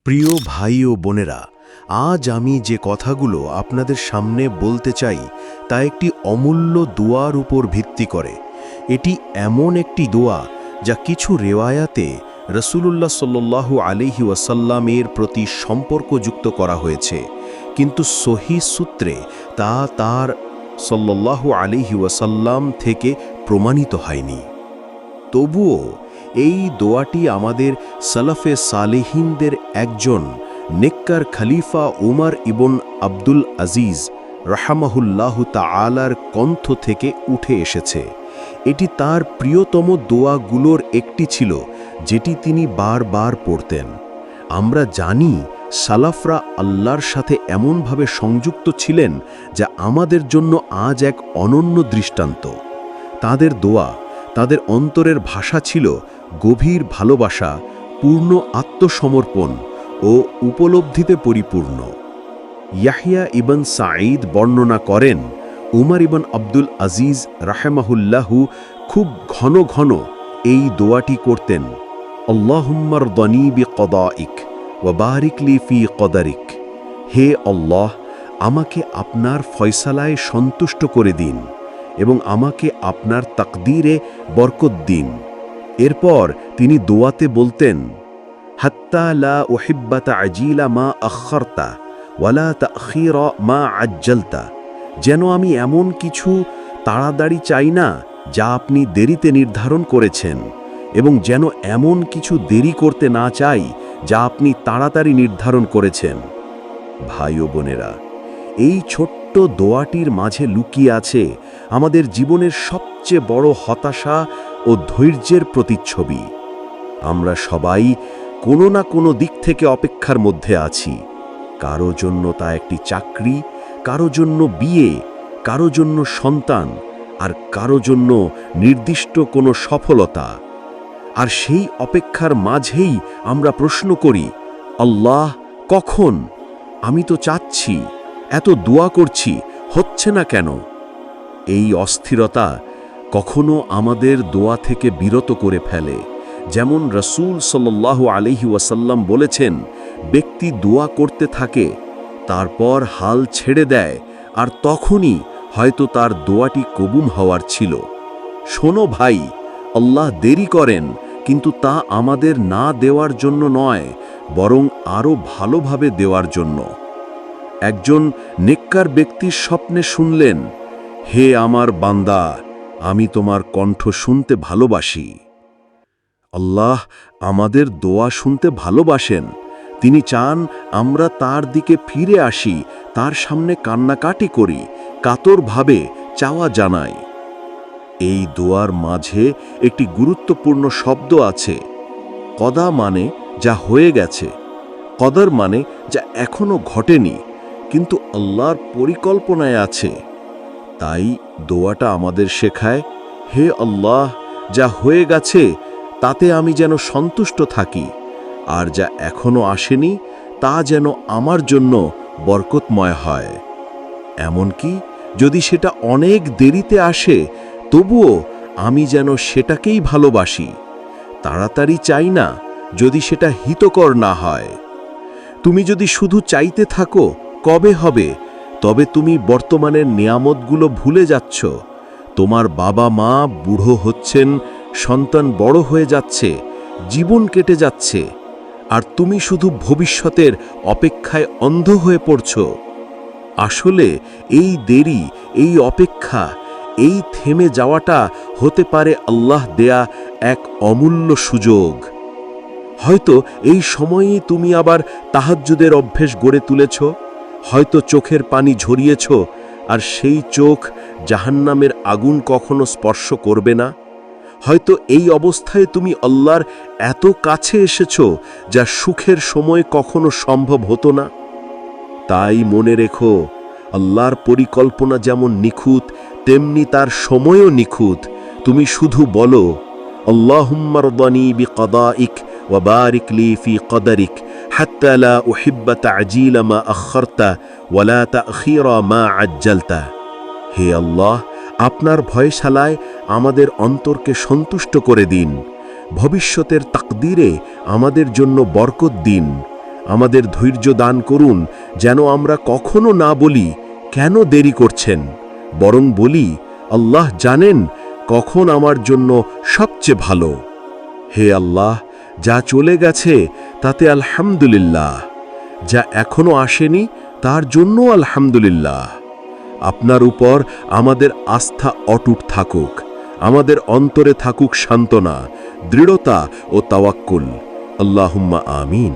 প্রিয় ভাই ও বোনেরা, আজ আমি যে কথাগুলো আপনাদের সামনে বলতে চাই তা একটি অমূল্য দোয়ার উপর ভিত্তি করে। এটি এমন একটি দোয়া যা কিছু রেওয়ায়াতে রাসূলুল্লাহ সাল্লাল্লাহু আলাইহি ওয়াসাল্লামের প্রতি সম্পর্কযুক্ত করা হয়েছে, কিন্তু সহিহ সূত্রে তা তার সাল্লাল্লাহু আলাইহি ওয়াসাল্লাম থেকে প্রমাণিত হয়নি। তবুও এই দোয়াটি আমাদের সালাফে সালেহিনদের একজন নেককার খলিফা উমর ইবন আব্দুল আজিজ রাহমাহুল্লাহু তাআলার কণ্ঠ থেকে উঠে এসেছে। এটি তার প্রিয়তম দোয়াগুলোর একটি ছিল, যেটি তিনি বারবার পড়তেন। আমরা জানি সালাফরা আল্লাহর সাথে এমনভাবে সংযুক্ত ছিলেন যা আমাদের জন্য আজ এক অনন্য দৃষ্টান্ত। তাদের দোয়া, তাদের অন্তরের ভাষা ছিল গভীর ভালোবাসা, পূর্ণ আত্মসমর্পণ ও উপলব্ধিতে পরিপূর্ণ। ইয়াহইয়া ইবন সাঈদ বর্ণনা করেন, উমর ইবন আব্দুল আজিজ রাহমাহুল্লাহু খুব ঘন ঘন এই দোয়াটি করতেন, আল্লাহুম্মা রদনি বিকদাইক ওয়া বারিক লি ফি কদারিক। হে আল্লাহ, আমাকে আপনার ফয়সালায় সন্তুষ্ট করে দিন এবং আমাকে আপনার তাকদীরে বরকত দিন। এরপর তিনি দোয়াতে বলতেন, হাত্তা লা উহিব্বা তা'জিলা মা আখারতা ওয়ালা তা'খিরা মা আজ্জালতা। যেন আমি এমন কিছু তাড়াতাড়ি চাই না যা আপনি দেরিতে নির্ধারণ করেছেন, এবং যেন এমন কিছু দেরি করতে না চাই যা আপনি তাড়াতাড়ি নির্ধারণ করেছেন। ভাই ও বোনেরা, এই ছোট্ট দোয়াটির মাঝে লুকিয়ে আছে আমাদের জীবনের সবচেয়ে বড় হতাশা ও ধৈর্যের প্রতিচ্ছবি। আমরা সবাই কোনো না কোনো দিক থেকে অপেক্ষার মধ্যে আছি। কারো জন্য তা একটি চাকরি, কারো জন্য বিয়ে, কারো জন্য সন্তান, আর কারো জন্য নির্দিষ্ট কোনো সফলতা। আর সেই অপেক্ষার মাঝেই আমরা প্রশ্ন করি, আল্লাহ কখন? আমি তো চাচ্ছি, এত দোয়া করছি, হচ্ছে না কেন? এই অস্থিরতা কখনো আমাদের দোয়া থেকে বিরত করে ফেলে। যেমন রাসূল সাল্লাল্লাহু আলাইহি ওয়াসাল্লাম বলেছেন, ব্যক্তি দোয়া করতে থাকে, তারপর হাল ছেড়ে দেয়, আর তখনই হয়তো তার দোয়াটি কবুল হওয়ার ছিল। শোনো ভাই, আল্লাহ দেরি করেন, কিন্তু তা আমাদের না দেওয়ার জন্য নয়, বরং আরও ভালোভাবে দেওয়ার জন্য। একজন নেককার ব্যক্তির স্বপ্নে শুনলেন, হে আমার বান্দা, আমি তোমার কণ্ঠ শুনতে ভালোবাসি। আল্লাহ আমাদের দোয়া শুনতে ভালোবাসেন। তিনি চান আমরা তার দিকে ফিরে আসি, তার সামনে কান্নাকাটি করি, কাতরভাবে চাওয়া জানাই। এই দোয়ার মাঝে একটি গুরুত্বপূর্ণ শব্দ আছে। কদা মানে যা হয়ে গেছে, কদর মানে যা এখনো ঘটেনি কিন্তু আল্লাহর পরিকল্পনায় আছে। তাই দোয়াটা আমাদের শেখায়, হে আল্লাহ, যা হয়ে গেছে তাতে আমি যেন সন্তুষ্ট থাকি, আর যা এখনো আসেনি তা যেন আমার জন্য বরকতময় হয়। এমনকি যদি সেটা অনেক দেরিতে আসে, তবুও আমি যেন সেটাকেই ভালোবাসি। তাড়াতাড়ি চাই না যদি সেটা হিতকর না হয়। তুমি যদি শুধু চাইতে থাকো কবে হবে, তবে তুমি বর্তমানের নিয়ামতগুলো ভুলে যাচ্ছ। তোমার বাবা মা বুড়ো হচ্ছেন, সন্তান বড় হয়ে যাচ্ছে, জীবন কেটে যাচ্ছে, আর তুমি শুধু ভবিষ্যতের অপেক্ষায় অন্ধ হয়ে পড়ছ। আসলে এই দেরি, এই অপেক্ষা, এই থেমে যাওয়াটা হতে পারে আল্লাহ দেয়া এক অমূল্য সুযোগ। হয়তো এই সময়েই তুমি আবার তাহাজ্জুদের অভ্যেস গড়ে তুলেছ, হয়তো চোখের পানি ঝরিয়েছ, আর সেই চোখ জাহান্নামের আগুন কখনো স্পর্শ করবে না। হয়তো এই অবস্থায় তুমি আল্লাহর এত কাছে এসেছ যা সুখের সময় কখনো সম্ভব হতো না। তাই মনে রেখো, আল্লাহর পরিকল্পনা যেমন নিখুঁত, তেমনি তার সময়ও নিখুঁত। তুমি শুধু বলো, আল্লাহুম্মা রদনি বিকদাইক ওয়া বারিক লি ফি কদারিক হাত্তা লা উহিব্বা তা'জিলা মা আখারতা ওয়া লা তা'খিরা মা আজ্জালতা। হে আল্লাহ, আপনার ভয়শালায় আমাদের অন্তরকে সন্তুষ্ট করে দিন ভবিষ্যতের তাকদীরে আমাদের জন্য বরকত দিন। আমাদের ধৈর্য দান করুন, যেন আমরা কখনো না বলি কেন দেরি করছেন, বরং বলি আল্লাহ জানেন কখন আমার জন্য সবচেয়ে ভালো। হে আল্লাহ, যা চলে গেছে তাতে আলহামদুলিল্লাহ, যা এখনো আসেনি তার জন্য আলহামদুলিল্লাহ। আপনার উপর আমাদের আস্থা অটুট থাকুক, আমাদের অন্তরে থাকুক সান্ত্বনা, দৃঢ়তা ও তাওয়াক্কুল। আল্লাহুম্মা আমিন।